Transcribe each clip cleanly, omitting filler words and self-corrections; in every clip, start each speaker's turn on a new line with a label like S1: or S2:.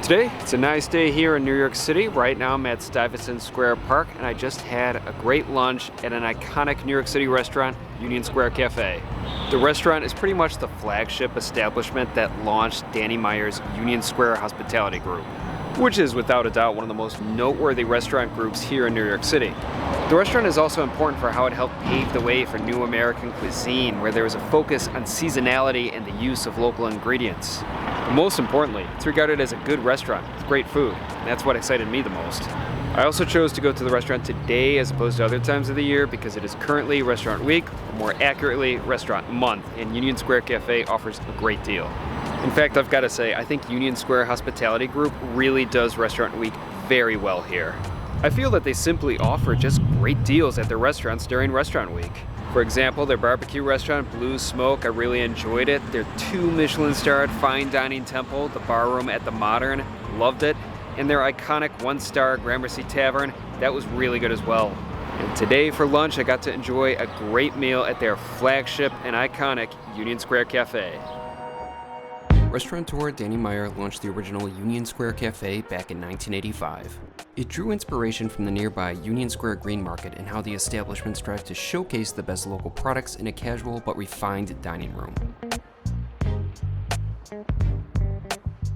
S1: Today, it's a nice day here in New York City. Right now I'm at Stuyvesant Square Park and I just had a great lunch at an iconic New York City restaurant, Union Square Cafe. The restaurant is pretty much the flagship establishment that launched Danny Meyer's Union Square Hospitality Group, which is without a doubt one of the most noteworthy restaurant groups here in New York City. The restaurant is also important for how it helped pave the way for new American cuisine, where there was a focus on seasonality and the use of local ingredients. But most importantly, it's regarded as a good restaurant with great food, and that's what excited me the most. I also chose to go to the restaurant today as opposed to other times of the year because it is currently Restaurant Week, or more accurately, Restaurant Month, and Union Square Cafe offers a great deal. In fact, I've got to say, I think Union Square Hospitality Group really does Restaurant Week very well here. I feel that they simply offer just great deals at their restaurants during Restaurant Week. For example, their barbecue restaurant, Blue Smoke, I really enjoyed it. Their 2 Michelin-starred fine dining temple, the bar room at the Modern, loved it. And their iconic 1-star Gramercy Tavern, that was really good as well. And today for lunch, I got to enjoy a great meal at their flagship and iconic Union Square Cafe.
S2: Restaurateur Danny Meyer launched the original Union Square Cafe back in 1985. It drew inspiration from the nearby Union Square Green Market and how the establishment strived to showcase the best local products in a casual but refined dining room.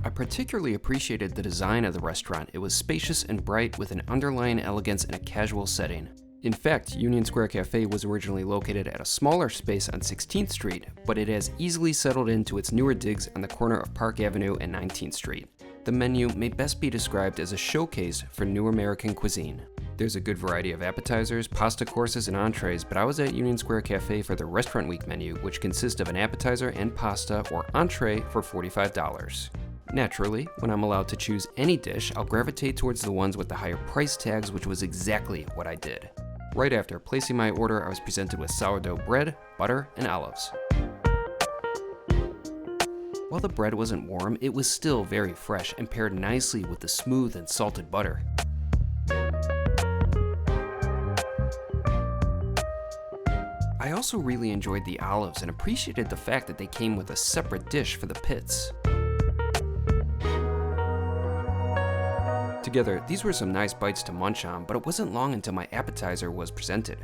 S2: I particularly appreciated the design of the restaurant. It was spacious and bright with an underlying elegance in a casual setting. In fact, Union Square Cafe was originally located at a smaller space on 16th Street, but it has easily settled into its newer digs on the corner of Park Avenue and 19th Street. The menu may best be described as a showcase for new American cuisine. There's a good variety of appetizers, pasta courses, and entrees, but I was at Union Square Cafe for the Restaurant Week menu, which consists of an appetizer and pasta or entree for $45. Naturally, when I'm allowed to choose any dish, I'll gravitate towards the ones with the higher price tags, which was exactly what I did. Right after placing my order, I was presented with sourdough bread, butter, and olives. While the bread wasn't warm, it was still very fresh and paired nicely with the smooth and salted butter. I also really enjoyed the olives and appreciated the fact that they came with a separate dish for the pits. Together, these were some nice bites to munch on, but it wasn't long until my appetizer was presented.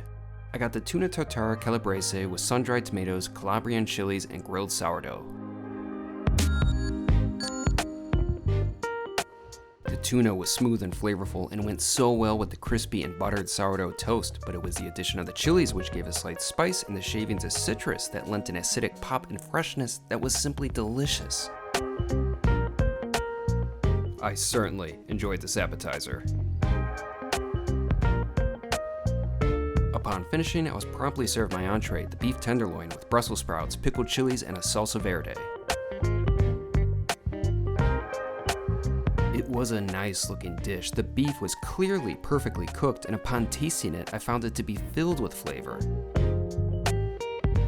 S2: I got the tuna tartare calabrese with sun-dried tomatoes, Calabrian chilies, and grilled sourdough. The tuna was smooth and flavorful and went so well with the crispy and buttered sourdough toast, but it was the addition of the chilies which gave a slight spice and the shavings of citrus that lent an acidic pop and freshness that was simply delicious. I certainly enjoyed this appetizer. Upon finishing, I was promptly served my entree, the beef tenderloin with Brussels sprouts, pickled chilies, and a salsa verde. It was a nice looking dish. The beef was clearly perfectly cooked, and upon tasting it, I found it to be filled with flavor.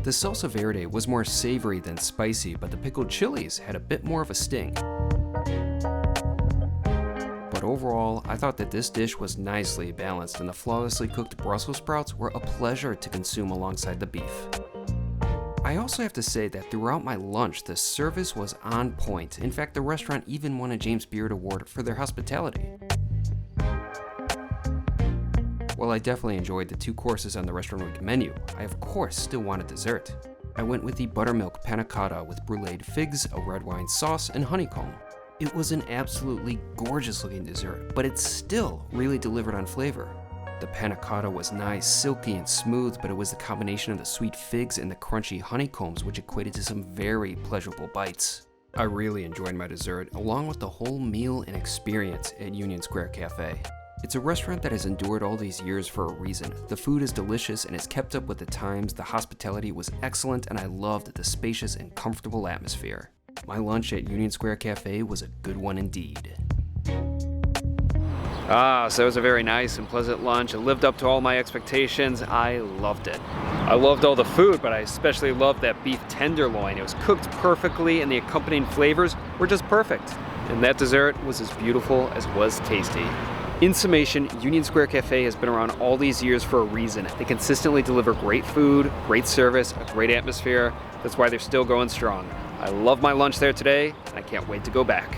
S2: The salsa verde was more savory than spicy, but the pickled chilies had a bit more of a sting. But overall, I thought that this dish was nicely balanced and the flawlessly cooked Brussels sprouts were a pleasure to consume alongside the beef. I also have to say that throughout my lunch, the service was on point. In fact, the restaurant even won a James Beard Award for their hospitality. While I definitely enjoyed the 2 courses on the Restaurant Week menu, I of course still wanted dessert. I went with the buttermilk panna cotta with bruleed figs, a red wine sauce, and honeycomb. It was an absolutely gorgeous looking dessert, but it still really delivered on flavor. The panna cotta was nice, silky, and smooth, but it was the combination of the sweet figs and the crunchy honeycombs which equated to some very pleasurable bites. I really enjoyed my dessert, along with the whole meal and experience at Union Square Cafe. It's a restaurant that has endured all these years for a reason. The food is delicious and has kept up with the times, the hospitality was excellent, and I loved the spacious and comfortable atmosphere. My lunch at Union Square Cafe was a good one indeed.
S1: So it was a very nice and pleasant lunch. It lived up to all my expectations. I loved it. I loved all the food, but I especially loved that beef tenderloin. It was cooked perfectly and the accompanying flavors were just perfect. And that dessert was as beautiful as it was tasty. In summation, Union Square Cafe has been around all these years for a reason. They consistently deliver great food, great service, a great atmosphere. That's why they're still going strong. I love my lunch there today, and I can't wait to go back.